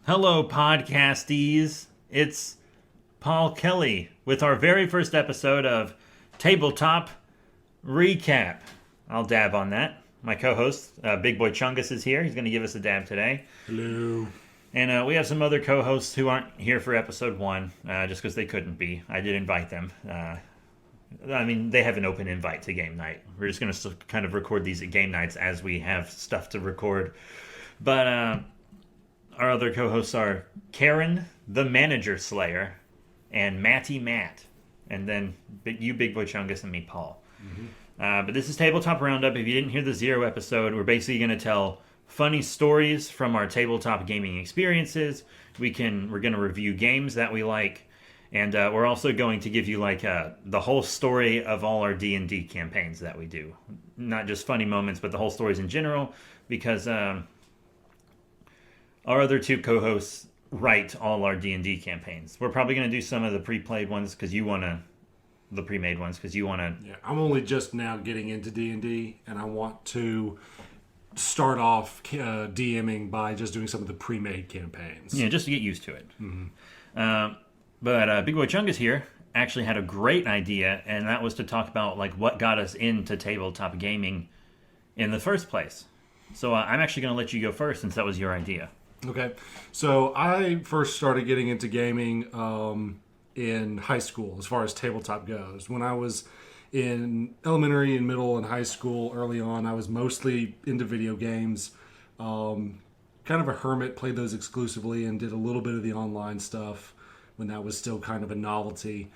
Hello, podcasties. It's Paul Kelly with our very first episode of Tabletop Recap. I'll dab on that. My co-host, Big Boy Chungus, is here. He's going to give us a dab today. Hello. And we have some other co-hosts who aren't here for episode one, just because they couldn't be. I did invite them. They have an open invite to game night. We're just going to kind of record these at game nights as we have stuff to record. But our other co-hosts are Karen, the Manager Slayer, and Matty Matt. And then you, Big Boy Chungus, and me, Paul. Mm-hmm. But this is Tabletop Roundup. If you didn't hear the Zero episode, we're basically going to tell funny stories from our tabletop gaming experiences. We're going to review games that we like. And we're also going to give you the whole story of all our D&D campaigns that we do. Not just funny moments, but the whole stories in general. Because our other two co-hosts write all our D&D campaigns. We're probably going to do some of the pre-played ones because you want to... The pre-made ones because you want to... Yeah, I'm only just now getting into D&D, and I want to start off DMing by just doing some of the pre-made campaigns. Yeah, just to get used to it. Mm-hmm. But Big Boy Chungus here actually had a great idea, and that was to talk about what got us into tabletop gaming in the first place. So I'm actually going to let you go first since that was your idea. Okay, so I first started getting into gaming in high school as far as tabletop goes. When I was in elementary and middle and high school early on, I was mostly into video games. Kind of a hermit, played those exclusively and did a little bit of the online stuff when that was still kind of a novelty.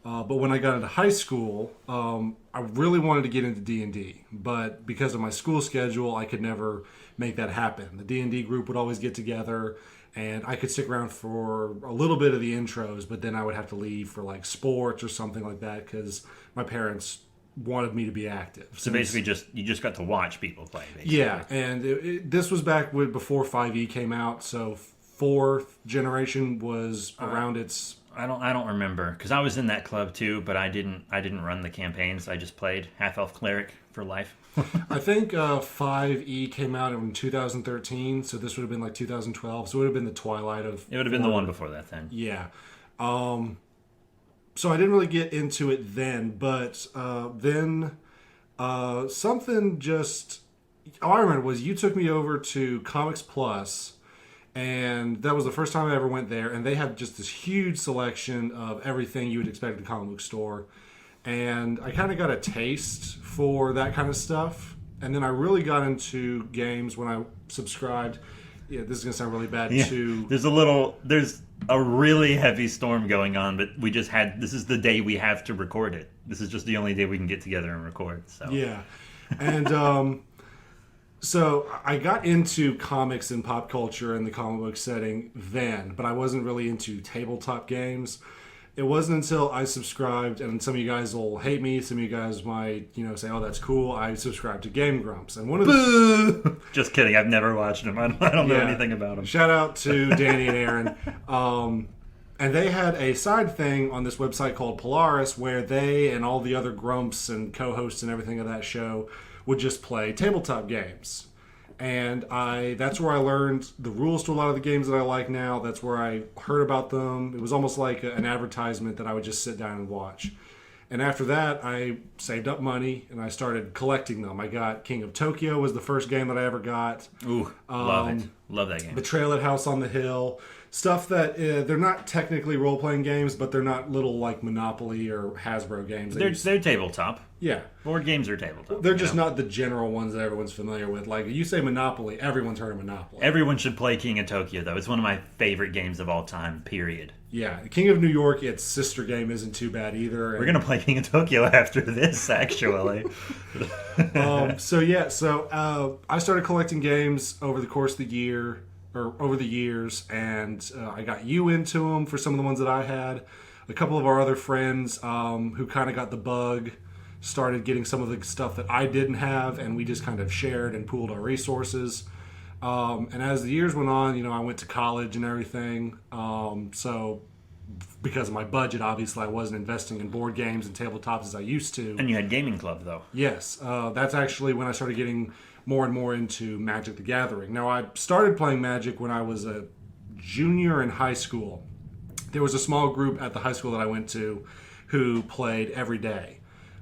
But when I got into high school, I really wanted to get into D&D. But because of my school schedule, I could never make that happen. The D&D group would always get together, and I could stick around for a little bit of the intros, but then I would have to leave for sports or something like that because my parents wanted me to be active. So basically you just got to watch people play, basically. Yeah, and this was back before 5e came out, so fourth generation was around its... I don't remember because I was in that club too, but I didn't run the campaigns. I just played half elf cleric for life. I think 5e came out in 2013, so this would have been 2012. So it would have been the twilight of... It would have been the one before that then. Yeah. So I didn't really get into it then, but then something just... All I remember was you took me over to Comics Plus, and that was the first time I ever went there, and they had just this huge selection of everything you would expect at a comic book store. And I kind of got a taste for that kind of stuff. And then I really got into games when I subscribed. Yeah, this is going to sound really bad too. There's a really heavy storm going on, but this is the day we have to record it. This is just the only day we can get together and record. So yeah. And so I got into comics and pop culture in the comic book setting then, but I wasn't really into tabletop games. It wasn't until I subscribed, and some of you guys will hate me, some of you guys might, say, oh, that's cool. I subscribed to Game Grumps. And one of the... Just kidding. I've never watched them. I don't know anything about them. Shout out to Danny and Aaron. And they had a side thing on this website called Polaris where they and all the other Grumps and co-hosts and everything of that show would just play tabletop games. And that's where I learned the rules to a lot of the games that I like now. That's where I heard about them. It was almost like an advertisement that I would just sit down and watch. And after that, I saved up money and I started collecting them. I got King of Tokyo was the first game that I ever got. Ooh, love it. Love that game. Betrayal at House on the Hill. Stuff that they're not technically role-playing games, but they're not little Monopoly or Hasbro games. They're tabletop. Yeah. Board games are tabletop. They're just not the general ones that everyone's familiar with. You say Monopoly, everyone's heard of Monopoly. Everyone should play King of Tokyo, though. It's one of my favorite games of all time, period. Yeah. King of New York, its sister game, isn't too bad either. We're going to play King of Tokyo after this, actually. So I started collecting games over the course of the year, or over the years, and I got you into them for some of the ones that I had. A couple of our other friends who kind of got the bug started getting some of the stuff that I didn't have, and we just kind of shared and pooled our resources. And as the years went on, I went to college and everything. So because of my budget, obviously, I wasn't investing in board games and tabletops as I used to. And you had gaming club, though. Yes. That's actually when I started getting more and more into Magic the Gathering. Now, I started playing Magic when I was a junior in high school, there was a small group at the high school that I went to who played every day.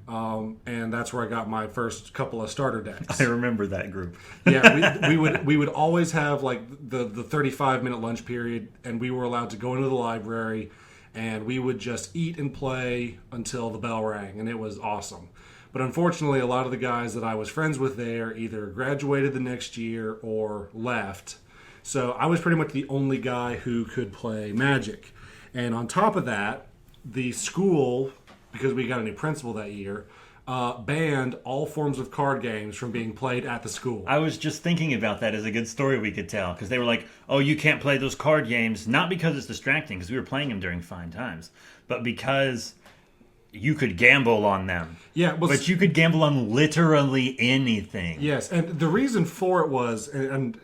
And that's where I got my first couple of starter decks. I remember that group. Yeah, we would always have like the 35-minute lunch period, and we were allowed to go into the library, and we would just eat and play until the bell rang, and it was awesome. But unfortunately, a lot of the guys that I was friends with there either graduated the next year or left. So I was pretty much the only guy who could play Magic. And on top of that, the school, because we got a new principal that year, banned all forms of card games from being played at the school. I was just thinking about that as a good story we could tell, because they were like, oh, you can't play those card games, not because it's distracting, because we were playing them during fine times, but because you could gamble on them. Yeah, well, but you could gamble on literally anything. Yes, and the reason for it was, and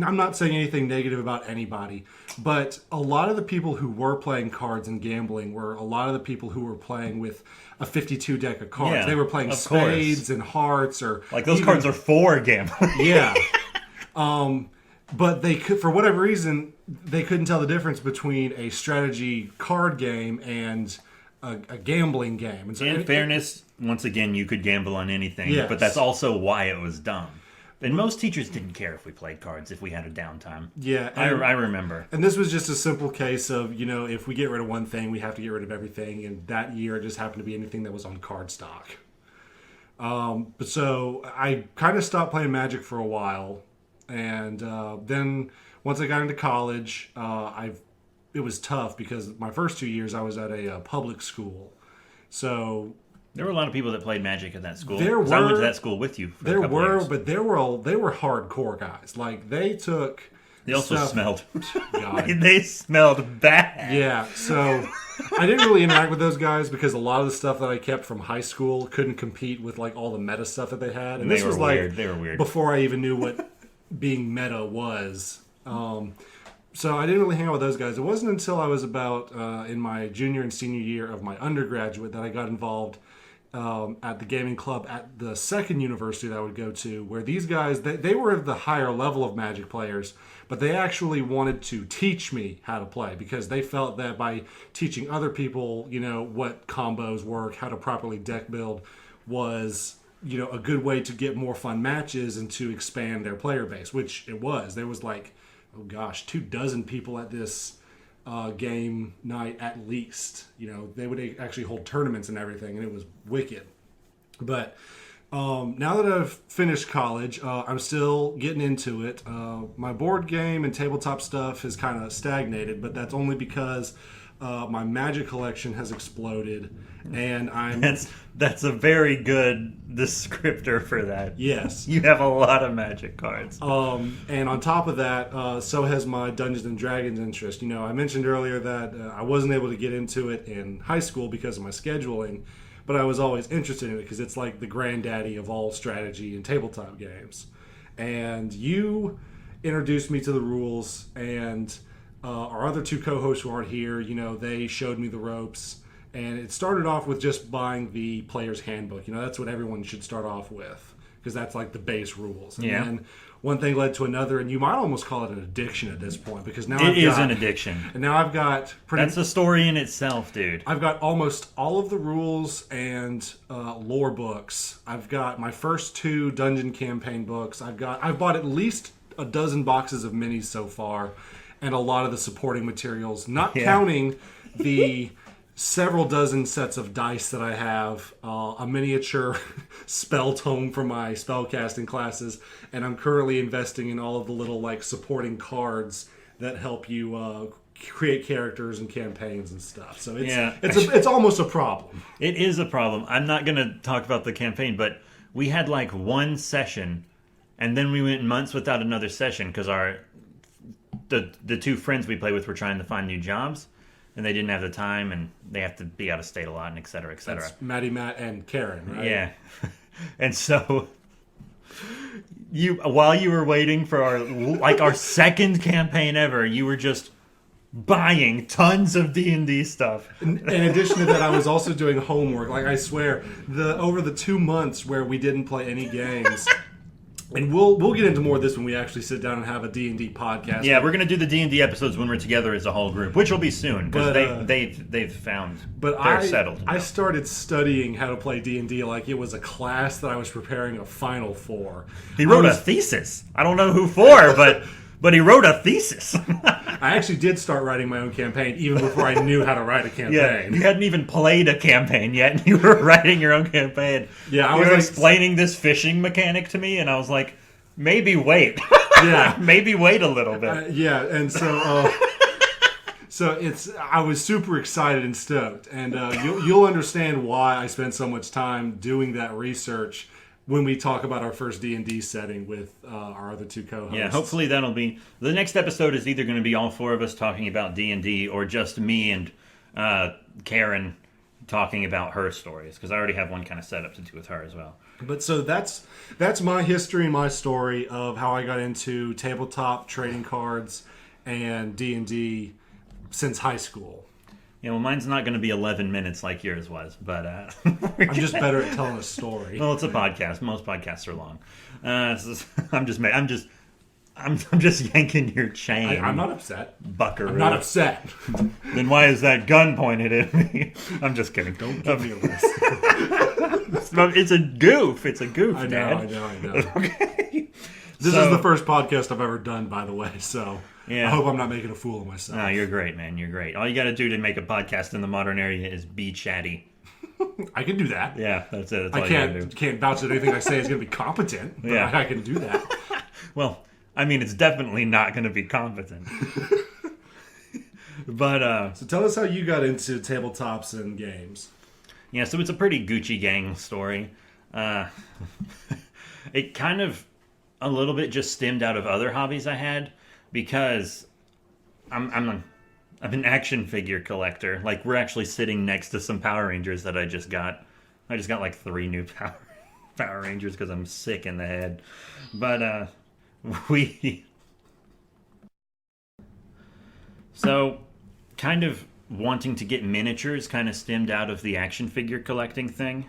I'm not saying anything negative about anybody, but a lot of the people who were playing cards and gambling were a lot of the people who were playing with a 52 deck of cards. Yeah, they were playing spades and hearts, or like those cards are for gambling. Yeah. But they could, for whatever reason, they couldn't tell the difference between a strategy card game and a gambling game. And so in fairness, once again, you could gamble on anything, yes. But that's also why it was dumb. And most teachers didn't care if we played cards, if we had a downtime. Yeah. I remember. And this was just a simple case of, if we get rid of one thing, we have to get rid of everything. And that year, it just happened to be anything that was on card stock. But so I kind of stopped playing Magic for a while. And then once I got into college, it was tough because my first 2 years I was at a public school. So there were a lot of people that played Magic at that school. I went to that school with you. There were, but they were hardcore guys. Like they took. They also stuff, smelled. God. They smelled bad. Yeah, so I didn't really interact with those guys because a lot of the stuff that I kept from high school couldn't compete with like all the meta stuff that they had. And they this were was weird. like they were weird before I even knew what being meta was. So I didn't really hang out with those guys. It wasn't until I was about in my junior and senior year of my undergraduate that I got involved at the gaming club at the second university that I would go to, where these guys, they were the higher level of Magic players, but they actually wanted to teach me how to play because they felt that by teaching other people, what combos work, how to properly deck build was, a good way to get more fun matches and to expand their player base, which it was. There was like, 24 people at this game night at least. They would actually hold tournaments and everything, and it was wicked. But now that I've finished college, I'm still getting into it. My board game and tabletop stuff has kind of stagnated, but that's only because my Magic collection has exploded, and I'm... That's a very good descriptor for that. Yes. You have a lot of Magic cards. And on top of that, so has my Dungeons and Dragons interest. I mentioned earlier that I wasn't able to get into it in high school because of my scheduling, but I was always interested in it because it's like the granddaddy of all strategy and tabletop games. And you introduced me to the rules, and our other two co-hosts who aren't here, they showed me the ropes. And it started off with just buying the player's handbook. That's what everyone should start off with because that's like the base rules. And then one thing led to another, and you might almost call it an addiction at this point because now it is an addiction. And now I've got that's a story in itself, dude. I've got almost all of the rules and lore books. I've got my first 2 dungeon campaign books. I've bought at least a dozen boxes of minis so far, and a lot of the supporting materials, not counting the several dozen sets of dice that I have, a miniature spell tome for my spellcasting classes, and I'm currently investing in all of the little supporting cards that help you create characters and campaigns and stuff. So it's almost a problem. It is a problem. I'm not going to talk about the campaign, but we had one session, and then we went months without another session because the 2 friends we play with were trying to find new jobs. And they didn't have the time, and they have to be out of state a lot, and et cetera, et cetera. That's Maddie, Matt, and Karen, right? Yeah. And so, while you were waiting for our second campaign ever, you were just buying tons of D&D stuff. In addition to that, I was also doing homework. I swear, over the 2 months where we didn't play any games, And we'll get into more of this when we actually sit down and have a D&D podcast. Yeah, we're gonna do the D&D episodes when we're together as a whole group, which will be soon because they've found they're settled. I started studying how to play D&D like it was a class that I was preparing a final for. He wrote a thesis. I don't know who for, but he wrote a thesis. I actually did start writing my own campaign even before I knew how to write a campaign. Yeah, you hadn't even played a campaign yet, and you were writing your own campaign. Yeah, I was was explaining this fishing mechanic to me, and I was like, maybe wait. Yeah, maybe wait a little bit. Yeah, and so I was super excited and stoked, and you'll understand why I spent so much time doing that research when we talk about our first D&D setting with our other two co-hosts. Yeah, hopefully that'll be... The next episode is either going to be all four of us talking about D&D or just me and Karen talking about her stories, because I already have one kind of set up to do with her as well. But so that's my history and my story of how I got into tabletop, trading cards, and D&D since high school. Yeah, well, mine's not going to be 11 minutes like yours was, but... I'm just better at telling a story. Well, it's a podcast. Most podcasts are long. I'm just yanking your chain. I'm not upset. Buckaroo. I'm not upset. Then why is that gun pointed at me? I'm just kidding. Don't give me a list. It's a goof. It's a goof, I know, Dad. I know. Okay. This is the first podcast I've ever done, by the way, so... Yeah. I hope I'm not making a fool of myself. No, you're great, man. You're great. All you got to do to make a podcast in the modern area is be chatty. I can do that. Yeah, that's it. That's I all you gotta do. can't vouch that anything I say is going to be competent, but Yeah. I can do that. Well, I mean, it's definitely not going to be competent. But So tell us how you got into tabletops and games. yeah, so it's a pretty Gucci Gang story. It kind of a little bit just stemmed out of other hobbies I had. Because I'm an action figure collector. Like, we're actually sitting next to some Power Rangers that I just got. I just got like 3 new Power Rangers because I'm sick in the head. But so kind of wanting to get miniatures kind of stemmed out of the action figure collecting thing.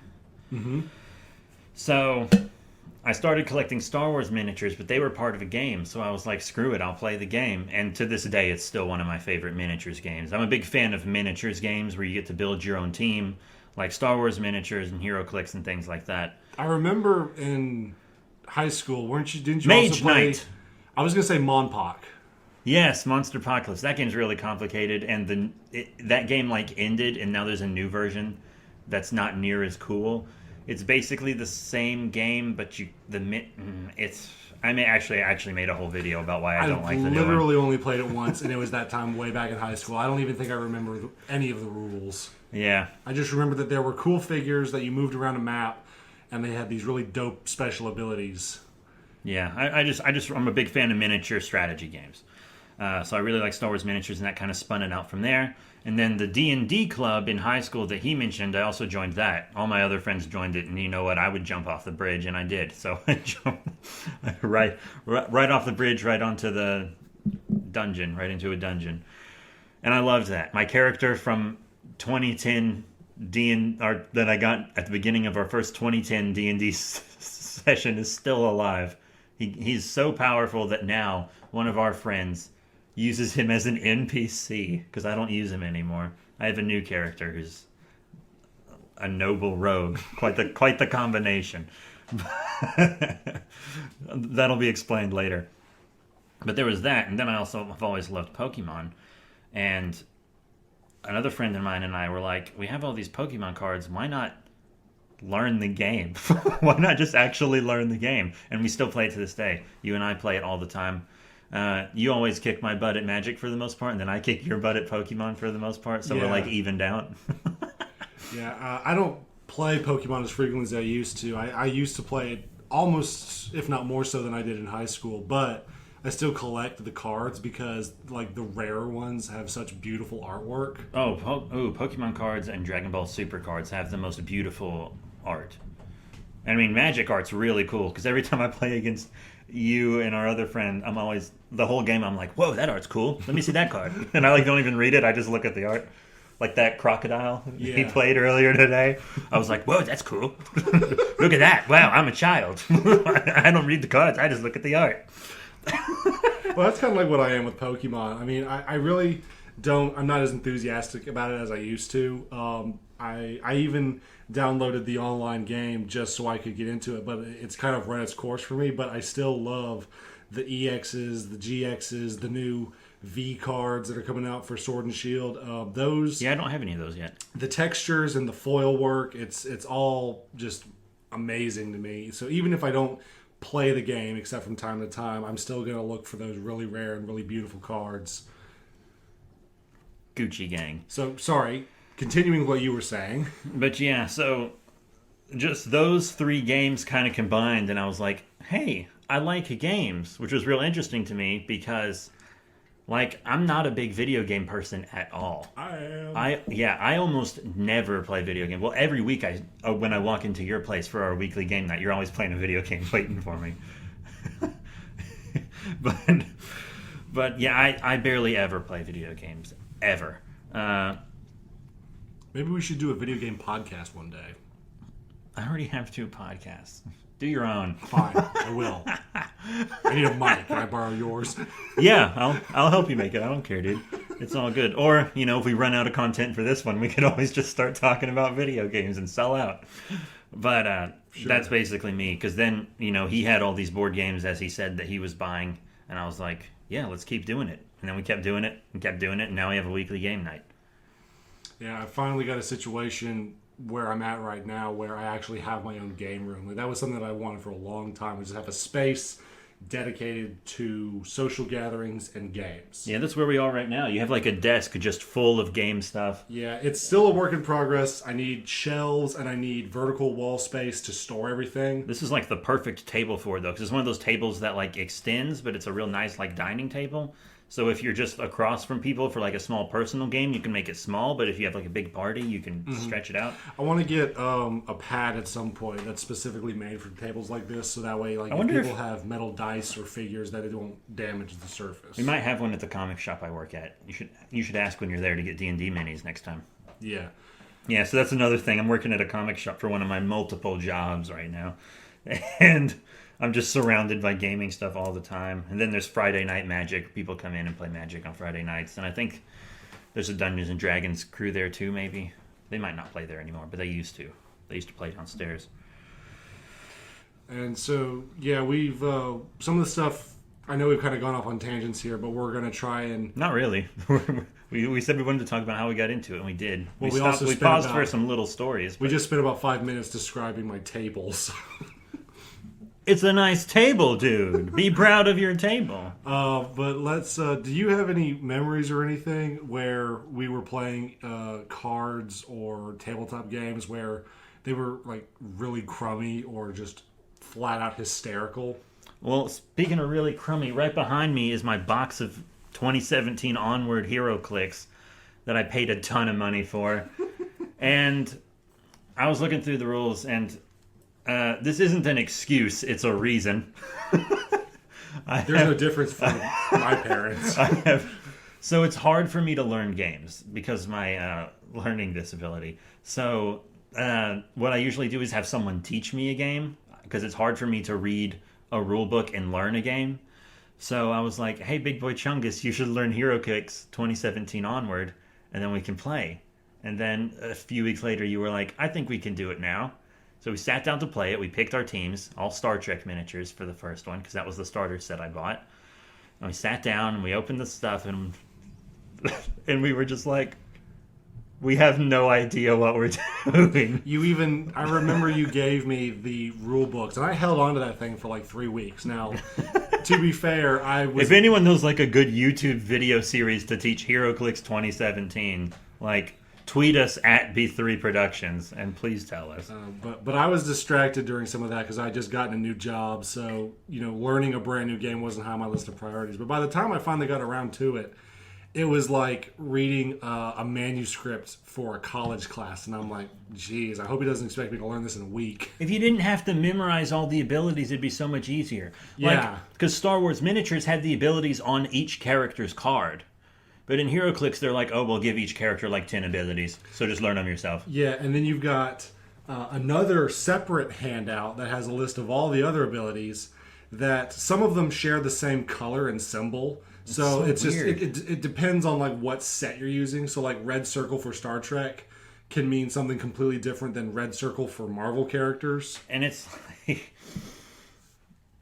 Mm-hmm. So I started collecting Star Wars miniatures, but they were part of a game, so I was like, screw it, I'll play the game. And to this day, it's still one of my favorite miniatures games. I'm a big fan of miniatures games where you get to build your own team, like Star Wars miniatures and HeroClix and things like that. I remember in high school, didn't you Mage also play... Knight. I was going to say Monpok. Yes, Monster Apocalypse. That game's really complicated, and that game like ended, and now there's a new version that's not near as cool. It's basically the same game, but I actually made a whole video about why I don't like the new one. I literally only played it once, and it was that time way back in high school. I don't even think I remember any of the rules. Yeah. I just remember that there were cool figures that you moved around a map, and they had these really dope special abilities. Yeah, I'm a big fan of miniature strategy games. So I really like Star Wars miniatures, and that kind of spun it out from there. And then the D&D club in high school that he mentioned, I also joined that. All my other friends joined it, and you know what? I would jump off the bridge, and I did. So I jumped right off the bridge, right onto the dungeon, right into a dungeon. And I loved that. My character from 2010 that I got at the beginning of our first 2010 D&D session is still alive. He's so powerful that now one of our friends uses him as an NPC because I don't use him anymore. I have a new character who's a noble rogue. Quite the combination. That'll be explained later. But there was that, and then I've always loved Pokemon. And another friend of mine and I were like, we have all these Pokemon cards, why not learn the game? Why not just actually learn the game? And we still play it to this day. You and I play it all the time. You always kick my butt at Magic for the most part, and then I kick your butt at Pokemon for the most part, so we're like evened out. Yeah, I don't play Pokemon as frequently as I used to. I used to play it almost, if not more so than I did in high school, but I still collect the cards because like the rare ones have such beautiful artwork. Pokemon cards and Dragon Ball Super cards have the most beautiful art. I mean, Magic art's really cool because every time I play against you and our other friend, I'm always, the whole game I'm like, whoa, that art's cool. Let me see that card. And I don't even read it. I just look at the art. like that crocodile he Yeah. played earlier today. I was like, whoa, that's cool. Look at that. Wow, I'm a child. I don't read the cards. I just look at the art. Well, that's kind of like what I am with Pokemon. I mean, I really don't. I'm not as enthusiastic about it as I used to. I even downloaded the online game just so I could get into it, but it's kind of run its course for me. But I still love the EXs, the GXs, the new V cards that are coming out for Sword and Shield. Those, Yeah, I don't have any of those yet. the textures and the foil work, it's all just amazing to me. So even if I don't play the game except from time to time, I'm still going to look for those really rare and really beautiful cards. Gucci gang. So sorry, continuing what you were saying. But yeah, so just those 3 games kind of combined, and I was like, hey, I like games, which was real interesting to me because, like, I'm not a big video game person at all. I am. I almost never play video games. Well, every week when I walk into your place for our weekly game night, you're always playing a video game waiting for me. but yeah, I barely ever play video games ever. Maybe we should do a video game podcast one day. I already have 2 podcasts. Do your own. Fine, I will. I need a mic. Can I borrow yours? Yeah, I'll help you make it. I don't care, dude. It's all good. Or, if we run out of content for this one, we could always just start talking about video games and sell out. But Sure. That's basically me. Because then, he had all these board games, as he said, that he was buying. And I was like, yeah, let's keep doing it. And then we kept doing it and kept doing it. And now we have a weekly game night. Yeah, I finally got a situation where I'm at right now where I actually have my own game room. Like, that was something that I wanted for a long time, was just have a space dedicated to social gatherings and games. Yeah, that's where we are right now. You have like a desk just full of game stuff. Yeah, it's still a work in progress. I need shelves and I need vertical wall space to store everything. This is like the perfect table for it, though, because it's one of those tables that like extends, but it's a real nice like dining table. So if you're just across from people for like a small personal game, you can make it small. But if you have like a big party, you can stretch it out. I want to get a pad at some point that's specifically made for tables like this, so that way, like, if wonder people have metal dice or figures, that it won't damage the surface. We might have one at the comic shop I work at. You should ask when you're there to get D&D minis next time. Yeah. Yeah, so that's another thing. I'm working at a comic shop for one of my multiple jobs right now. And I'm just surrounded by gaming stuff all the time. And then there's Friday Night Magic. People come in and play Magic on Friday nights. And I think there's a Dungeons and Dragons crew there too, maybe. They might not play there anymore, but they used to. They used to play downstairs. And so, yeah, we've some of the stuff, I know we've kind of gone off on tangents here, but we're going to try and... Not really. we said we wanted to talk about how we got into it, and we did. Well, we also spent paused about- for some little stories. We but- just spent about 5 minutes describing my tables. It's a nice table, dude. Be proud of your table. But let's... do you have any memories or anything where we were playing cards or tabletop games where they were, like, really crummy or just flat out hysterical? Well, speaking of really crummy, right behind me is my box of 2017 Onward Hero Clicks that I paid a ton of money for. And I was looking through the rules, and this isn't an excuse, it's a reason. There's no difference from my parents. So it's hard for me to learn games because of my learning disability. So what I usually do is have someone teach me a game because it's hard for me to read a rule book and learn a game. So I was like, hey, Big Boy Chungus, you should learn Hero Kicks 2017 Onward, and then we can play. And then a few weeks later, you were like, I think we can do it now. So we sat down to play it. We picked our teams, all Star Trek miniatures for the first one, because that was the starter set I bought. And we sat down, and we opened the stuff, and and we were just like, we have no idea what we're doing. I remember you gave me the rule books, and I held on to that thing for like 3 weeks. Now, to be fair, If anyone knows like a good YouTube video series to teach HeroClix 2017, like tweet us at B3 Productions and please tell us. But I was distracted during some of that because I had just gotten a new job, so learning a brand new game wasn't high on my list of priorities. But by the time I finally got around to it, it was like reading a manuscript for a college class, and I'm like, geez, I hope he doesn't expect me to learn this in a week. If you didn't have to memorize all the abilities, it'd be so much easier. Yeah. Because Star Wars miniatures had the abilities on each character's card. But in HeroClix, they're like, oh, we'll give each character like 10 abilities, so just learn them yourself. Yeah, and then you've got another separate handout that has a list of all the other abilities that some of them share the same color and symbol. So it's weird. just it depends on like what set you're using. So like red circle for Star Trek can mean something completely different than red circle for Marvel characters. And it's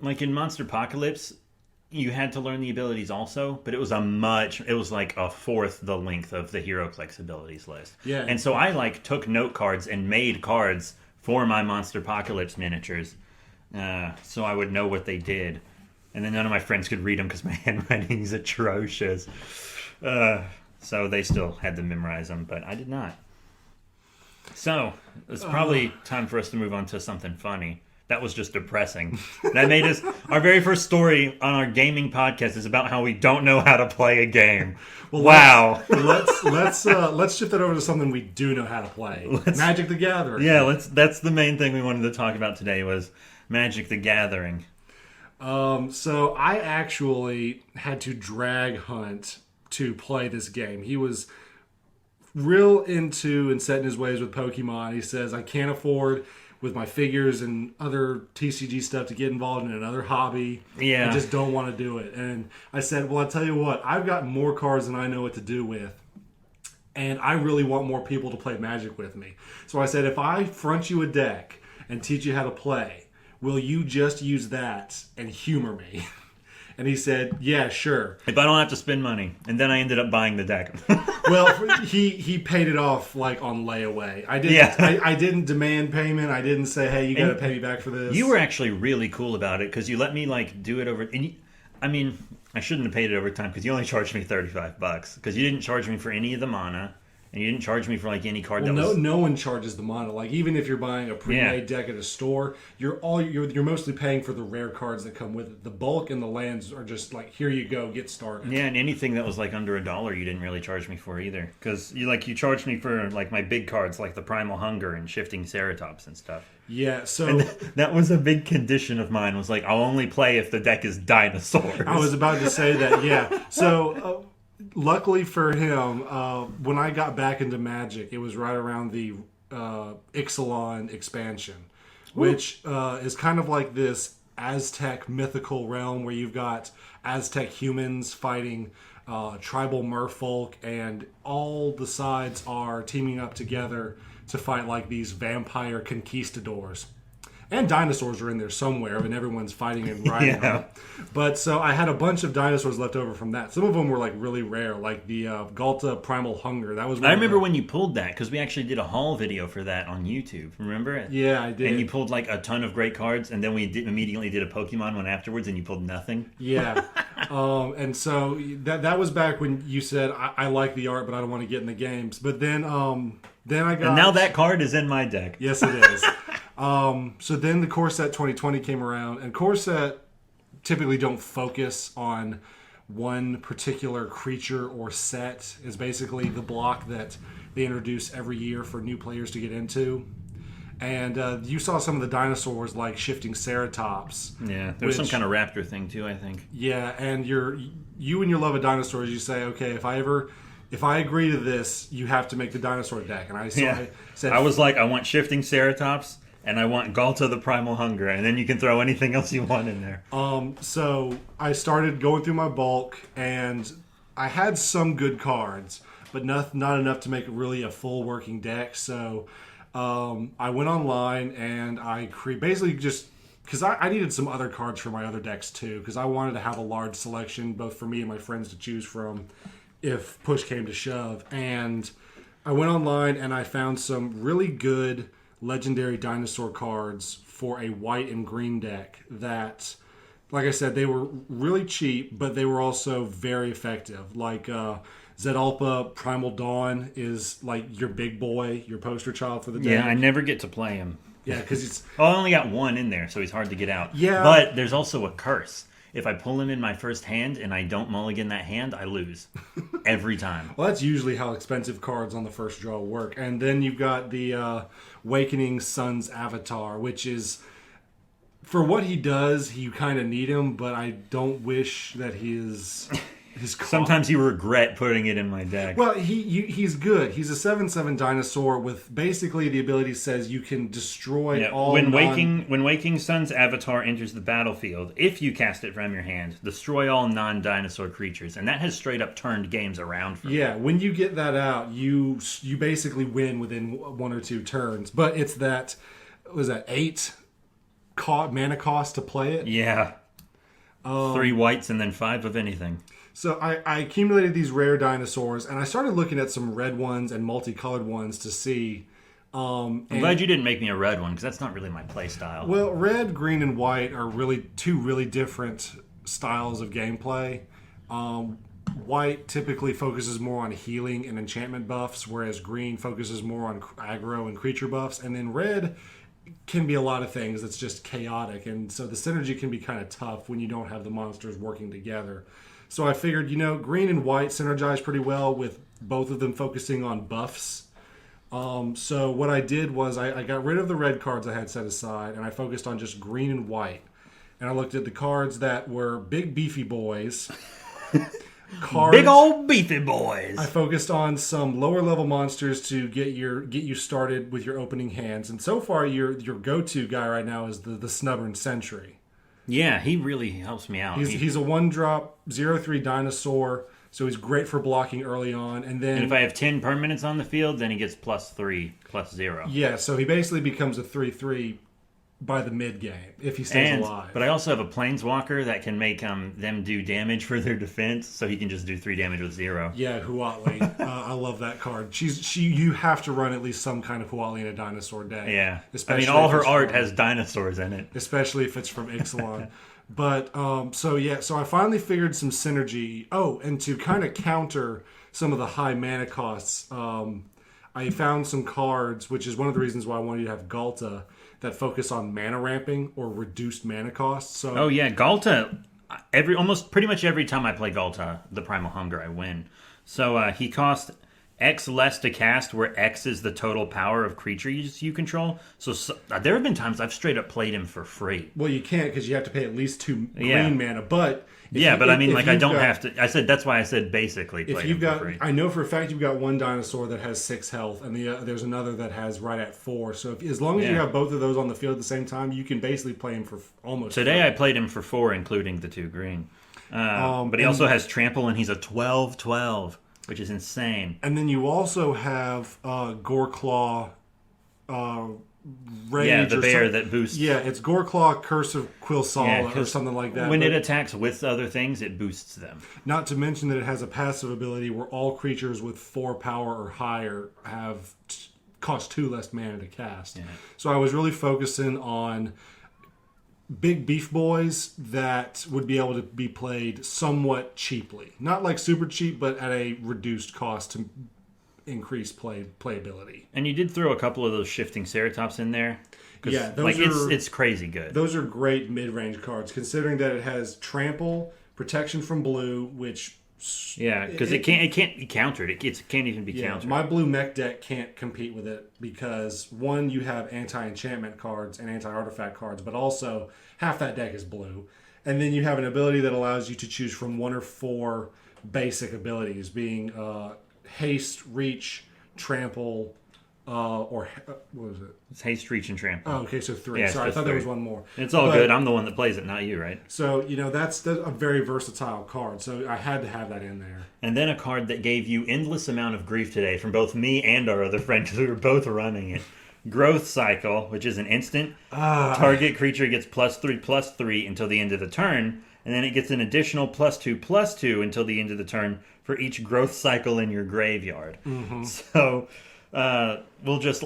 like in Monster Apocalypse, you had to learn the abilities also, but it was like a fourth the length of the HeroClix abilities list. Yeah. And so I like took note cards and made cards for my Monster Apocalypse miniatures, so I would know what they did. And then none of my friends could read them because my handwriting is atrocious. So they still had to memorize them, but I did not. So it's probably time for us to move on to something funny. That was just depressing. That made us... Our very first story on our gaming podcast is about how we don't know how to play a game. Well, wow. Let's shift that over to something we do know how to play. Magic the Gathering. Yeah, that's the main thing we wanted to talk about today was Magic the Gathering. So I actually had to drag Hunt to play this game. He was real into and set in his ways with Pokemon. He says, I can't afford... with my figures and other TCG stuff to get involved in another hobby. Yeah. I just don't want to do it. And I said, well, I'll tell you what, I've got more cards than I know what to do with. And I really want more people to play Magic with me. So I said, if I front you a deck and teach you how to play, will you just use that and humor me? And he said, yeah, sure. If I don't have to spend money. And then I ended up buying the deck. Well, he paid it off like on layaway. I didn't demand payment. I didn't say, hey, you got to pay me back for this. You were actually really cool about it because you let me like do it over. And I shouldn't have paid it over time because you only charged me $35 because you didn't charge me for any of the mana. And you didn't charge me for like any card no one charges the mana. Like even if you're buying a pre-made deck at a store, you're mostly paying for the rare cards that come with it. The bulk and the lands are just like, here you go, get started. Yeah, and anything that was like under $1, you didn't really charge me for either, because you charged me for like my big cards like the Primal Hunger and Shifting Ceratops and stuff. Yeah, so and that was a big condition of mine. Was like I'll only play if the deck is dinosaurs. I was about to say that. Yeah, so. Luckily for him, when I got back into Magic, it was right around the Ixalan expansion, which is kind of like this Aztec mythical realm where you've got Aztec humans fighting tribal merfolk, and all the sides are teaming up together to fight like these vampire conquistadors. And dinosaurs are in there somewhere, and everyone's fighting and riding them. But so I had a bunch of dinosaurs left over from that. Some of them were like really rare, like the Galta Primal Hunger. That was. I remember when you pulled that because we actually did a haul video for that on YouTube. Remember it? Yeah, I did. And you pulled like a ton of great cards, and then we immediately did a Pokemon one afterwards, and you pulled nothing. Yeah, and so that was back when you said I like the art, but I don't want to get in the games. But then I got. And now that card is in my deck. Yes, it is. So then the Core Set 2020 came around, and Core Set typically don't focus on one particular creature or set. Is basically the block that they introduce every year for new players to get into. And you saw some of the dinosaurs like Shifting Ceratops. Yeah, there's some kind of raptor thing too, I think. Yeah, and you and your love of dinosaurs, you say, okay, if I agree to this, you have to make the dinosaur deck. And I said, I was like, I want Shifting Ceratops. And I want Galta the Primal Hunger, and then you can throw anything else you want in there. So I started going through my bulk, and I had some good cards, but not enough to make it really a full working deck. So I went online, and I basically just... Because I needed some other cards for my other decks, too, because I wanted to have a large selection, both for me and my friends to choose from, if push came to shove. And I went online, and I found some really good... legendary dinosaur cards for a white and green deck that, like I said, they were really cheap, but they were also very effective. Like Zedalpa Primal Dawn is like your big boy, your poster child for the deck. Yeah, I never get to play him. Yeah, because it's... Oh, I only got one in there, so he's hard to get out. Yeah. But there's also a curse. If I pull him in my first hand and I don't mulligan that hand, I lose. Every time. Well, that's usually how expensive cards on the first draw work. And then you've got the Awakening Sun's Avatar, which is... For what he does, you kind of need him, but I don't wish that his his cost. Sometimes you regret putting it in my deck. Well, he's good. He's a 7/7 dinosaur with basically the ability says you can destroy all. When Waking Sun's avatar enters the battlefield, if you cast it from your hand, destroy all non-dinosaur creatures, and that has straight up turned games around for me. Yeah, when you get that out, you basically win within 1 or 2 turns. But it's that was that 8 mana cost to play it. Yeah. 3 whites and then 5 of anything. So I accumulated these rare dinosaurs, and I started looking at some red ones and multicolored ones to see. I'm glad you didn't make me a red one, because that's not really my play style. Well, red, green, and white are really 2 really different styles of gameplay. White typically focuses more on healing and enchantment buffs, whereas green focuses more on aggro and creature buffs. And then red can be a lot of things that's just chaotic, and so the synergy can be kind of tough when you don't have the monsters working together. So I figured, green and white synergize pretty well with both of them focusing on buffs. So what I did was I got rid of the red cards I had set aside, and I focused on just green and white. And I looked at the cards that were big beefy boys. Big old beefy boys. I focused on some lower level monsters to get you started with your opening hands. And so far, your go-to guy right now is the Snubbern Sentry. Yeah, he really helps me out. He's a 1-drop 0/3 dinosaur, so he's great for blocking early on. And then if I have 10 permanents on the field, then he gets +3/+0. Yeah, so he basically becomes a 3/3 by the mid game if he stays alive. But I also have a planeswalker that can make them do damage for their defense, so he can just do 3 damage with 0. Yeah, Huatli. I love that card. You have to run at least some kind of Huatli in a dinosaur deck. Yeah, all her art has dinosaurs in it, especially if it's from Ixalan. But so I finally figured some synergy. Oh, and to kind of counter some of the high mana costs, I found some cards, which is one of the reasons why I wanted you to have Galta, that focus on mana ramping or reduced mana costs. So Galta. Almost pretty much every time I play Galta, the Primal Hunger, I win. So he costs X less to cast, where X is the total power of creatures you control. So there have been times I've straight up played him for free. Well, you can't, because you have to pay at least 2 green mana. But I don't have to. I said that's why I said basically play him for free. I know for a fact you've got one dinosaur that has 6 health, and there's another that has right at 4. So as long as you have both of those on the field at the same time, you can basically play him for almost. Today free. I played him for 4, including the 2 green. But he also has trample, and he's a 12/12. Which is insane. And then you also have Goreclaw Rage. The bear that boosts. Yeah, it's Goreclaw Curse of Quilsal or something like that. When it attacks with other things, it boosts them. Not to mention that it has a passive ability where all creatures with 4 power or higher cost 2 less mana to cast. Yeah. So I was really focusing on big beef boys that would be able to be played somewhat cheaply. Not like super cheap, but at a reduced cost to increase playability. And you did throw a couple of those shifting Ceratops in there. Yeah, it's crazy good. Those are great mid-range cards, considering that it has trample, protection from blue, which... Yeah, because it can't be countered. It can't even be countered. My blue mech deck can't compete with it because, one, you have anti-enchantment cards and anti-artifact cards, but also half that deck is blue. And then you have an ability that allows you to choose from 1 or 4 basic abilities, being haste, reach, trample, or what was it? It's haste, reach, and trample. Oh, okay, so 3. Yeah, sorry, I thought there was one more. It's all good. I'm the one that plays it, not you, right? So, that's a very versatile card. So I had to have that in there. And then a card that gave you endless amount of grief today from both me and our other friend, because we were both running it. Growth Cycle, which is an instant. Target creature gets +3/+3 until the end of the turn, and then it gets an additional +2/+2 until the end of the turn for each growth cycle in your graveyard. Mm-hmm. So we'll just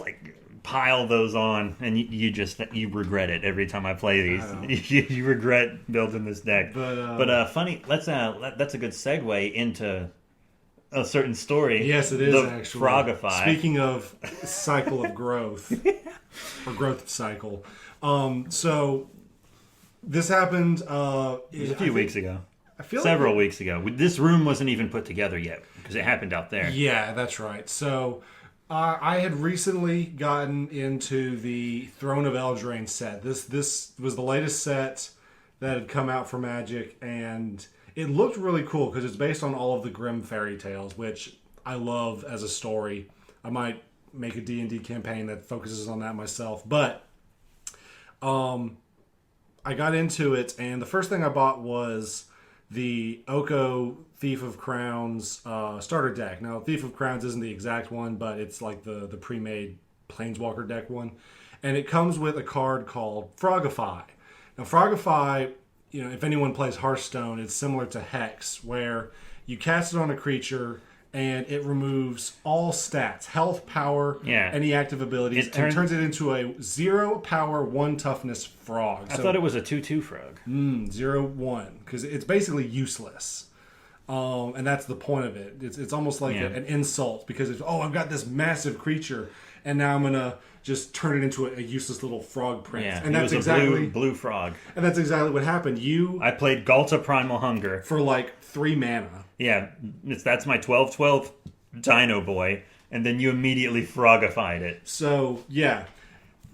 pile those on, and you regret it every time I play these. You regret building this deck. But funny, that's a good segue into a certain story. Yes, it is actually. Frogify. Speaking of cycle of growth, or growth cycle. So this happened a few weeks ago. I feel several weeks ago. This room wasn't even put together yet because it happened out there. Yeah, that's right. So I had recently gotten into the Throne of Eldraine set. This was the latest set that had come out for Magic, and It looked really cool because it's based on all of the Grimm fairy tales, which I love as a story. I might make a D&D campaign that focuses on that myself. But I got into it, and the first thing I bought was the Oko Thief of Crowns starter deck. Now, Thief of Crowns isn't the exact one, but it's like the pre-made Planeswalker deck one. And it comes with a card called Frogify. Now, Frogify, if anyone plays Hearthstone, it's similar to Hex, where you cast it on a creature and it removes all stats, health, power, any active abilities, and turns it into a 0 power, 1 toughness frog. I thought it was a 2/2 frog. 0/1, because it's basically useless. And that's the point of it. It's almost like an insult, because it's, I've got this massive creature, and now I'm going to just turn it into a useless little frog prince. Yeah, and that's exactly blue frog. And that's exactly what happened. I played Galta Primal Hunger for like 3 mana. Yeah, that's my 12/12 Dino Boy, and then you immediately frogified it. So yeah,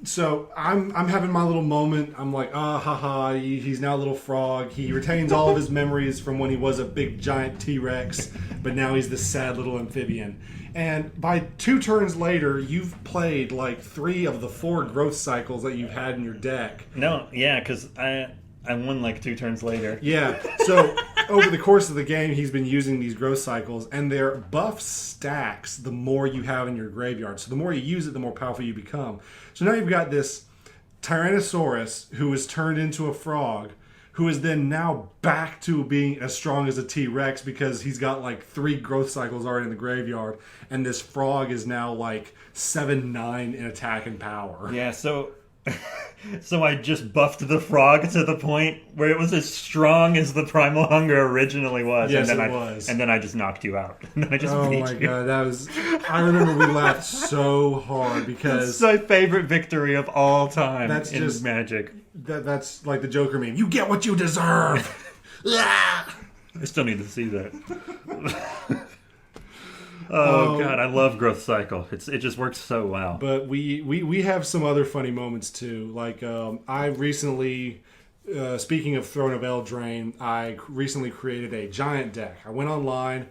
so I'm having my little moment. I'm like, haha, he's now a little frog. He retains all of his memories from when he was a big giant T-Rex, but now he's this sad little amphibian. And by 2 turns later, you've played like 3 of the 4 growth cycles that you've had in your deck. No, yeah, because I won like 2 turns later. Yeah, so over the course of the game, he's been using these growth cycles, and their buff stacks the more you have in your graveyard. So the more you use it, the more powerful you become. So now you've got this Tyrannosaurus who is turned into a frog, who is then now back to being as strong as a T-Rex because he's got like 3 growth cycles already in the graveyard, and this frog is now like 7/9 in attack and power. Yeah, so I just buffed the frog to the point where it was as strong as the Primal Hunger originally was. Yes, and then it was. And then I just knocked you out. And then I just Oh beat my you. god, that was... I remember we laughed so hard because... It's my favorite victory of all time in Magic. That's like the Joker meme. You get what you deserve! I still need to see that. God, I love Growth Cycle. It just works so well. But we have some other funny moments too. Like I recently, speaking of Throne of Eldraine, I recently created a giant deck. I went online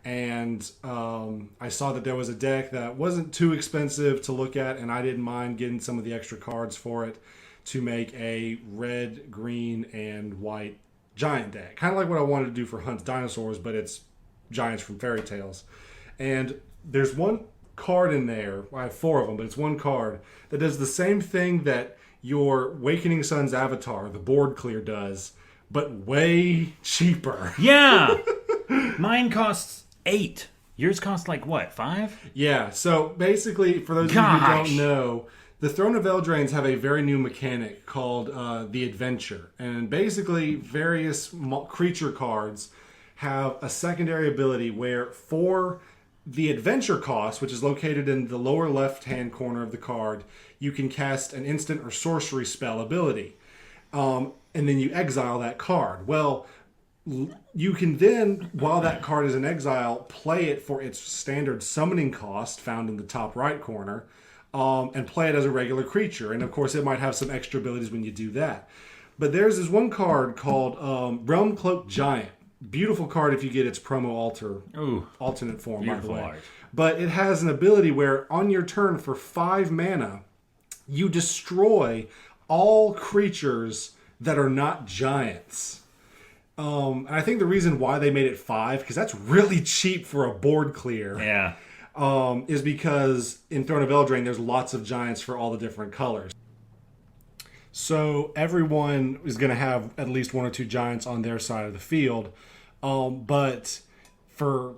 and I saw that there was a deck that wasn't too expensive to look at, and I didn't mind getting some of the extra cards for it to make a red, green, and white giant deck. Kind of like what I wanted to do for Hunt's Dinosaurs, but it's giants from fairy tales. And there's one card in there, I have 4 of them, but it's one card that does the same thing that your Wakening Sun's Avatar, the board clear, does, but way cheaper. Yeah! Mine costs 8. Yours cost like what, 5? Yeah, so basically, for those of you who don't know, the Throne of Eldraines have a very new mechanic called the Adventure. And basically, various creature cards have a secondary ability where for the adventure cost, which is located in the lower left-hand corner of the card, you can cast an instant or sorcery spell ability. And then you exile that card. Well, you can then, while that card is in exile, play it for its standard summoning cost found in the top right corner, and play it as a regular creature. And of course, it might have some extra abilities when you do that. But there's this one card called Realm Cloak Giant. Beautiful card if you get its promo alternate form, by the way. Art. But it has an ability where on your turn for 5 mana, you destroy all creatures that are not giants. And I think the reason why they made it 5, because that's really cheap for a board clear. Yeah. Is because in Throne of Eldraine, there's lots of giants for all the different colors. So everyone is going to have at least 1 or 2 giants on their side of the field. But for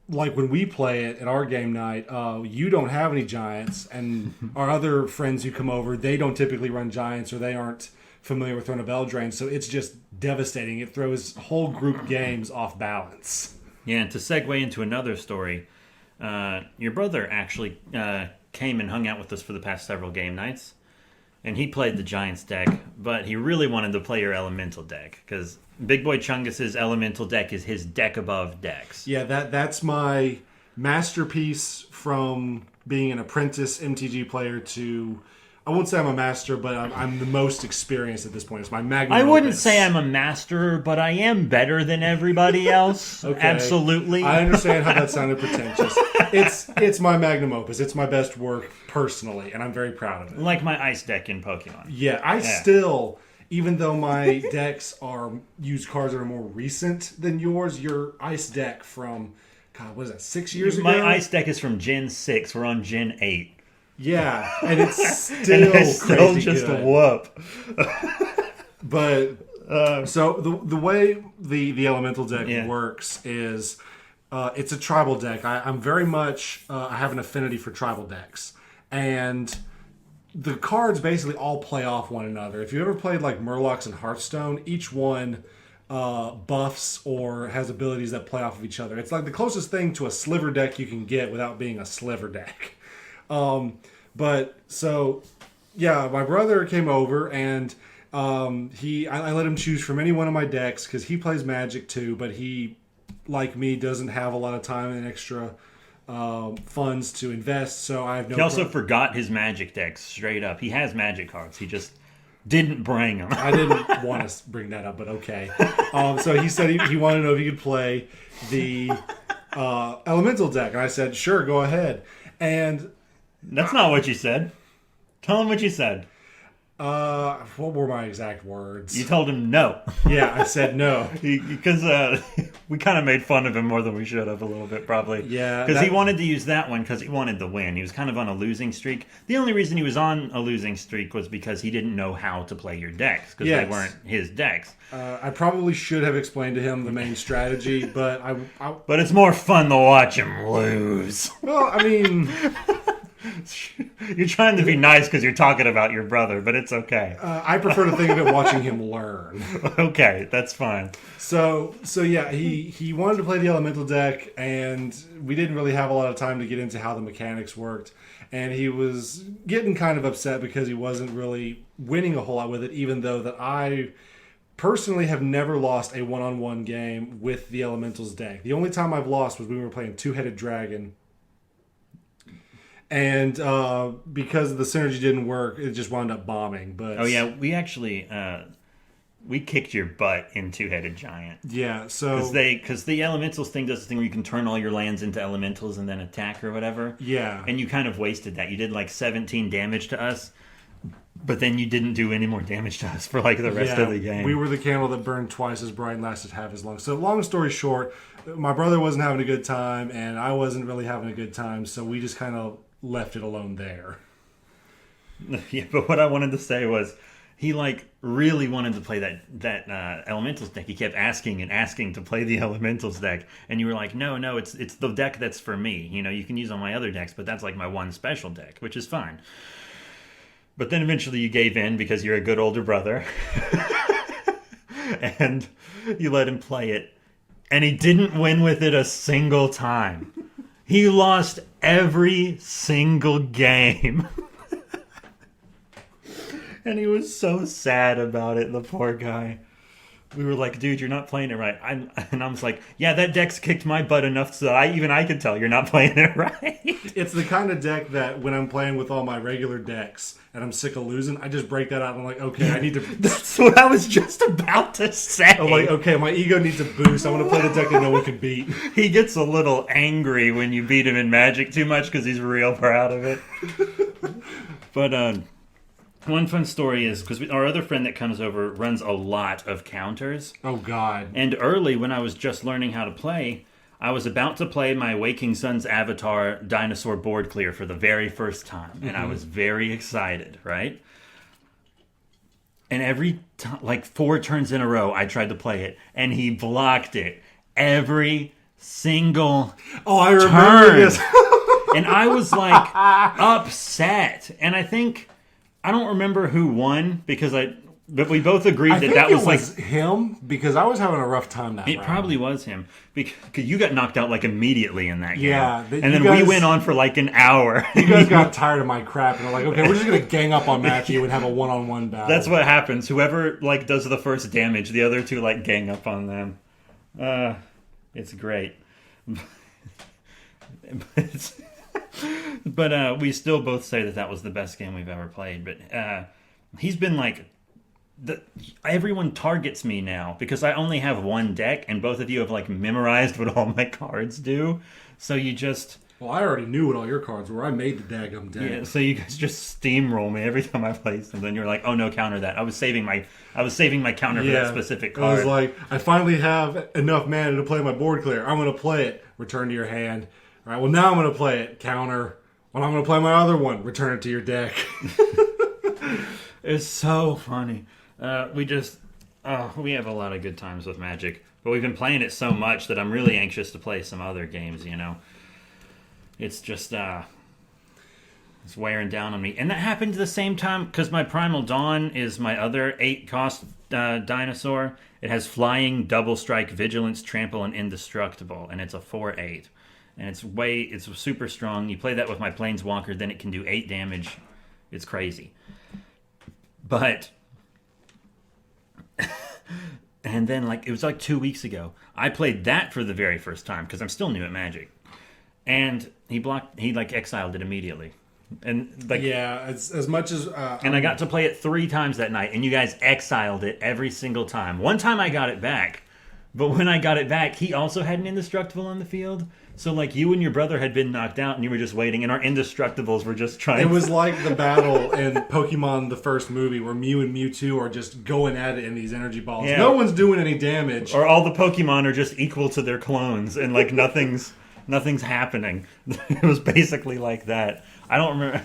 like when we play it at our game night, you don't have any giants, and our other friends who come over, they don't typically run giants, or they aren't familiar with Throne of Eldraine. So it's just devastating. It throws whole group games off balance. Yeah, and to segue into another story, your brother actually came and hung out with us for the past several game nights. And he played the Giants deck, but he really wanted to play your Elemental deck, because Big Boy Chungus's Elemental deck is his deck above decks. Yeah, that's my masterpiece from being an apprentice MTG player to I won't say I'm a master, but I'm the most experienced at this point. It's my magnum I wouldn't opus. say I'm a master, but I am better than everybody else. Okay. Absolutely. I understand how that sounded pretentious. It's my magnum opus. It's my best work personally, and I'm very proud of it. Like my ice deck in Pokemon. Yeah, I still, even though my decks use cards that are more recent than yours, your ice deck from, God, what is that, 6 years ago? My ice deck is from Gen 6. We're on Gen 8. Yeah, and it's still and it's still crazy just good. a whoop. But so the way the elemental deck works is it's a tribal deck. I'm very much I have an affinity for tribal decks, and the cards basically all play off one another. If you ever played like Murlocs and Hearthstone, each one buffs or has abilities that play off of each other. It's like the closest thing to a sliver deck you can get without being a sliver deck. But so, yeah, my brother came over and I let him choose from any one of my decks because he plays Magic too, but he, like me, doesn't have a lot of time and extra funds to invest. So I have no. He also forgot his Magic decks straight up. He has Magic cards. He just didn't bring them. I didn't want to bring that up, but okay. So he said he wanted to know if he could play the elemental deck, and I said, sure, go ahead. And that's not what you said. Tell him what you said. What were my exact words? You told him no. Yeah, I said no. Because we kind of made fun of him more than we should have a little bit, probably. Yeah. Because he wanted to use that one because he wanted to win. He was kind of on a losing streak. The only reason he was on a losing streak was because he didn't know how to play your decks because they weren't his decks. I probably should have explained to him the main strategy, but But it's more fun to watch him lose. Well, I mean... You're trying to be nice because you're talking about your brother, but it's okay. I prefer to think of it watching him learn. Okay, that's fine. So yeah, he wanted to play the elemental deck, and we didn't really have a lot of time to get into how the mechanics worked. And he was getting kind of upset because he wasn't really winning a whole lot with it, even though that I personally have never lost a one-on-one game with the elementals deck. The only time I've lost was when we were playing Two-Headed Dragon. And because the synergy didn't work, it just wound up bombing. But oh yeah, we actually we kicked your butt in Two-Headed Giant. Yeah, so because the elementals thing does the thing where you can turn all your lands into elementals and then attack or whatever. Yeah, and you kind of wasted that. You did like 17 damage to us, but then you didn't do any more damage to us for like the rest of the game. We were the candle that burned twice as bright and lasted half as long. So long story short, my brother wasn't having a good time, and I wasn't really having a good time. So we just kind of left it alone there. Yeah, but what I wanted to say was he like really wanted to play that elementals deck. He kept asking and asking to play the elementals deck, and you were like, no, it's the deck that's for me. You know, you can use all my other decks, but that's like my one special deck, which is fine. But then eventually you gave in because you're a good older brother, and you let him play it, and he didn't win with it a single time. He lost every single game. And he was so sad about it, the poor guy. We were like, dude, you're not playing it right. And I was like, yeah, that deck's kicked my butt enough so I could tell you're not playing it right. It's the kind of deck that when I'm playing with all my regular decks and I'm sick of losing, I just break that out and I'm like, okay, I need to... That's what I was just about to say. I'm like, okay, my ego needs a boost. I want to play the deck that no one can beat. He gets a little angry when you beat him in Magic too much because he's real proud of it. But, one fun story is because our other friend that comes over runs a lot of counters. Oh, God. And early, when I was just learning how to play, I was about to play my Waking Sun's Avatar Dinosaur board clear for the very first time. Mm-hmm. And I was very excited, right? And every time, like 4 turns in a row, I tried to play it. And he blocked it every single I remember turn. this. And I was like upset. And I don't remember who won but we both agreed that was like him because I was having a rough time that it round. probably was him because you got knocked out like immediately in that game. Yeah, and then we went on for like an hour. You guys got tired of my crap and were like, okay, we're just gonna gang up on Matthew and have a one-on-one battle. That's what happens. Whoever like does the first damage, the other two like gang up on them. It's great. But we still both say that was the best game we've ever played. But he's been like, everyone targets me now because I only have one deck, and both of you have like memorized what all my cards do. So you just. Well, I already knew what all your cards were. I made the daggum deck. Yeah, so you guys just steamroll me every time I play something. You're like, oh no, counter that. I was saving my counter for that specific card. I was like, I finally have enough mana to play my board clear. I'm going to play it. Return to your hand. All right, well now I'm going to play it. Counter. Well, I'm going to play my other one. Return it to your deck. It's so funny. We have a lot of good times with Magic, but we've been playing it so much that I'm really anxious to play some other games. It's just it's wearing down on me, and that happened at the same time because my Primal Dawn is my other 8-cost dinosaur. It has flying, double strike, vigilance, trample, and indestructible, and it's a 4/8, and it's super strong. You play that with my Planeswalker, then it can do 8 damage. It's crazy, but and then it was like 2 weeks ago, I played that for the very first time because I'm still new at Magic. And he exiled it immediately. And as much as and I got to play it 3 times that night, and you guys exiled it every single time. One time I got it back, but when I got it back, he also had an indestructible on the field. So you and your brother had been knocked out, and you were just waiting, and our indestructibles were just trying. It was like the battle in Pokemon the first movie where Mew and Mewtwo are just going at it in these energy balls. Yeah. No one's doing any damage, or all the Pokemon are just equal to their clones, and nothing's happening. It was basically like that. I don't remember.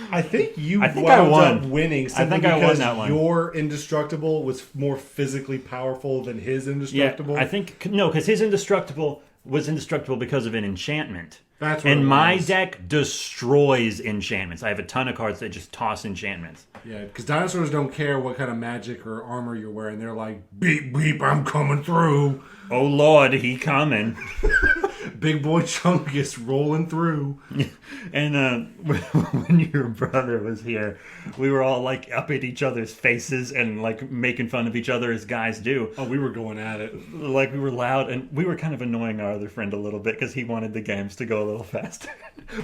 I think I won. Up winning simply I won that one. Your indestructible was more physically powerful than his indestructible. Yeah, I think no, because his indestructible was indestructible because of an enchantment. That's what and my deck destroys enchantments. I have a ton of cards that just toss enchantments. Yeah, because dinosaurs don't care what kind of magic or armor you're wearing. They're like, beep, beep, I'm coming through. Oh, Lord, he coming. Big boy Chungus rolling through. And when your brother was here, we were all up at each other's faces and making fun of each other as guys do. Oh, we were going at it. We were loud, and we were kind of annoying our other friend a little bit because he wanted the games to go a little faster.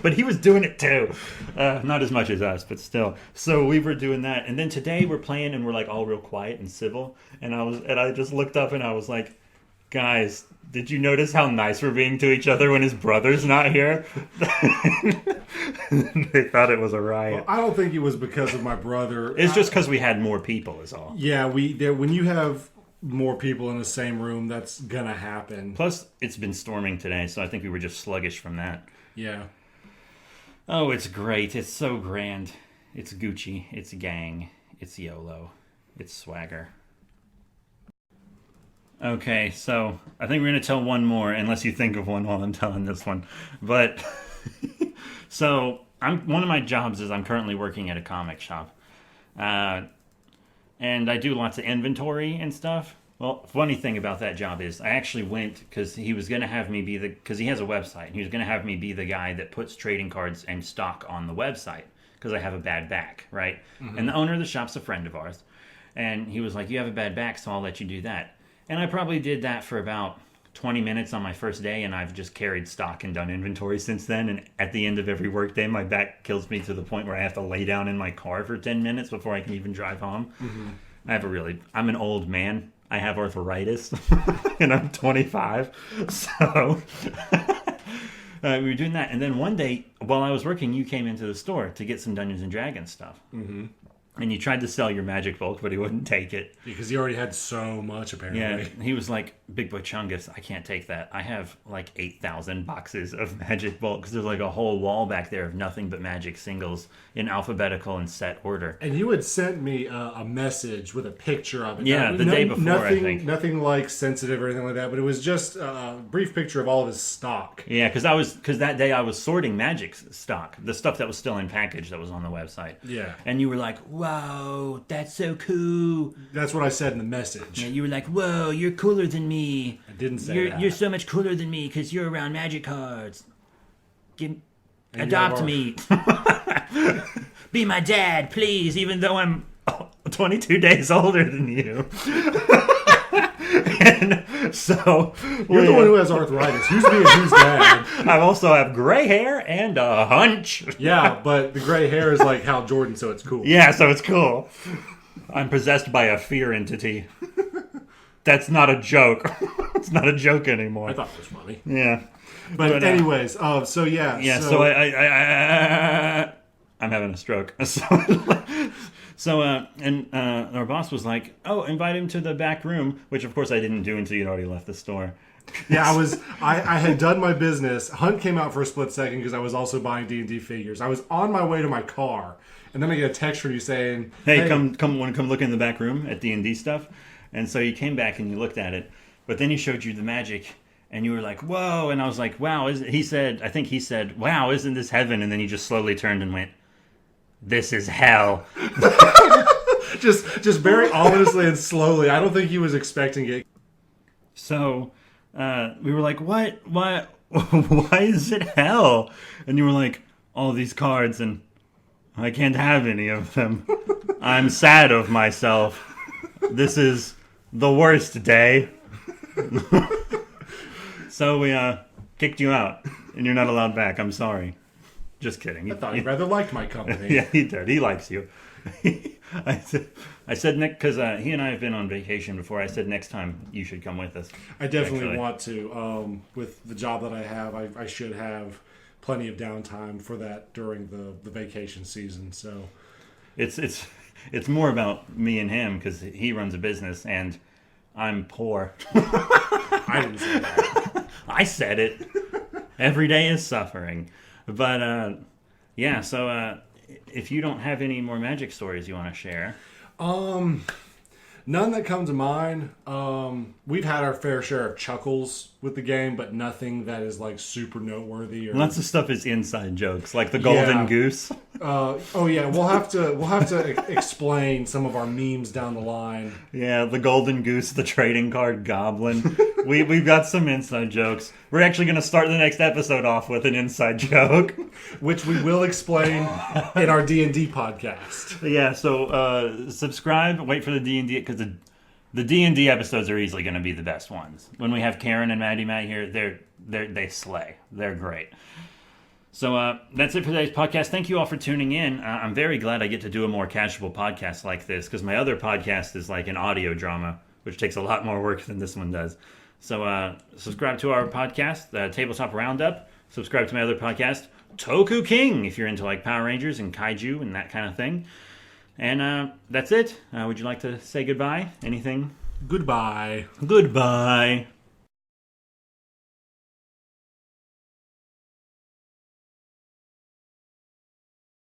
But he was doing it too. Not as much as us, but still. So we were doing that. And then today we're playing and we're all real quiet and civil. And I just looked up and I was like, guys, did you notice how nice we're being to each other when his brother's not here? They thought it was a riot. Well, I don't think it was because of my brother. It's just because we had more people is all. Yeah, when you have more people in the same room, that's going to happen. Plus, it's been storming today, so I think we were just sluggish from that. Yeah. Oh, it's great. It's so grand. It's Gucci. It's gang. It's YOLO. It's swagger. Okay, so I think we're going to tell one more, unless you think of one while I'm telling this one. But, so, one of my jobs is I'm currently working at a comic shop. And I do lots of inventory and stuff. Well, funny thing about that job is I actually went because he was going to have me because he has a website. And he was going to have me be the guy that puts trading cards and stock on the website because I have a bad back, right? Mm-hmm. And the owner of the shop's a friend of ours. And he was like, you have a bad back, so I'll let you do that. And I probably did that for about 20 minutes on my first day, and I've just carried stock and done inventory since then. And at the end of every workday, my back kills me to the point where I have to lay down in my car for 10 minutes before I can even drive home. Mm-hmm. I'm an old man. I have arthritis, and I'm 25. So we were doing that. And then one day, while I was working, you came into the store to get some Dungeons & Dragons stuff. Mm-hmm. And you tried to sell your magic bulk, but he wouldn't take it. Because he already had so much, apparently. Yeah, he was like, Big Boy Chungus, I can't take that. I have 8,000 boxes of magic bulk. Because there's a whole wall back there of nothing but magic singles in alphabetical and set order. And you had sent me a message with a picture of it. Yeah, the day before, I think. Nothing sensitive or anything like that, but it was just a brief picture of all of his stock. Yeah, because that day I was sorting magic stock, the stuff that was still in package that was on the website. Yeah. And you were like, whoa, that's so cool. That's what I said in the message. Yeah, you were like, whoa, you're cooler than me. I didn't say that. You're so much cooler than me because you're around magic cards. Adopt me. Be my dad, please, even though I'm 22 days older than you. So You're the one who has arthritis. Who's me and who's dad? I also have gray hair and a hunch. Yeah, but the gray hair is like Hal Jordan, so it's cool. Yeah, so it's cool. I'm possessed by a fear entity. That's not a joke. It's not a joke anymore. I thought it was funny. Yeah. But anyways, so yeah. Yeah, so I'm having a stroke. And our boss was like, "Oh, invite him to the back room," which of course I didn't do until you'd already left the store. Yeah, I had done my business. Hunt came out for a split second because I was also buying D&D figures. I was on my way to my car, and then I get a text from you saying, Hey, come look in the back room at D&D stuff. And so you came back and you looked at it, but then he showed you the magic, and you were like, "Whoa!" And I was like, "Wow!" I think he said, "Wow, isn't this heaven?" And then he just slowly turned and went, "This is hell." just very ominously and slowly. I don't think he was expecting it. So we were like, "What? Why is it hell?" And you were like, "All these cards, and I can't have any of them. I'm sad of myself. This is the worst day." So we kicked you out, and you're not allowed back. I'm sorry. Just kidding. I thought he rather liked my company. Yeah, he did. He likes you. I said Nick, because he and I have been on vacation before. I said next time you should come with us. I definitely want to. With the job that I have, I should have plenty of downtime for that during the vacation season. So it's more about me and him because he runs a business and I'm poor. I didn't say that. I said it. Every day is suffering. But yeah, so if you don't have any more magic stories you want to share. None that come to mind. We've had our fair share of chuckles with the game, but nothing that is like super noteworthy. Or Lots of stuff is inside jokes, like the golden goose. Oh yeah, we'll have to explain some of our memes down the line. Yeah, the golden goose, the trading card goblin. We've got some inside jokes. We're actually going to start the next episode off with an inside joke, which we will explain in our D&D podcast. Yeah, so subscribe. Wait for the D&D because the D&D episodes are easily going to be the best ones. When we have Karen and Maddie Matt here, they slay. They're great. So that's it for today's podcast. Thank you all for tuning in. I'm very glad I get to do a more casual podcast like this because my other podcast is like an audio drama, which takes a lot more work than this one does. So subscribe to our podcast, Tabletop Roundup. Subscribe to my other podcast, Toku King, if you're into like Power Rangers and Kaiju and that kind of thing. And that's it. Would you like to say goodbye? Anything? Goodbye. Goodbye.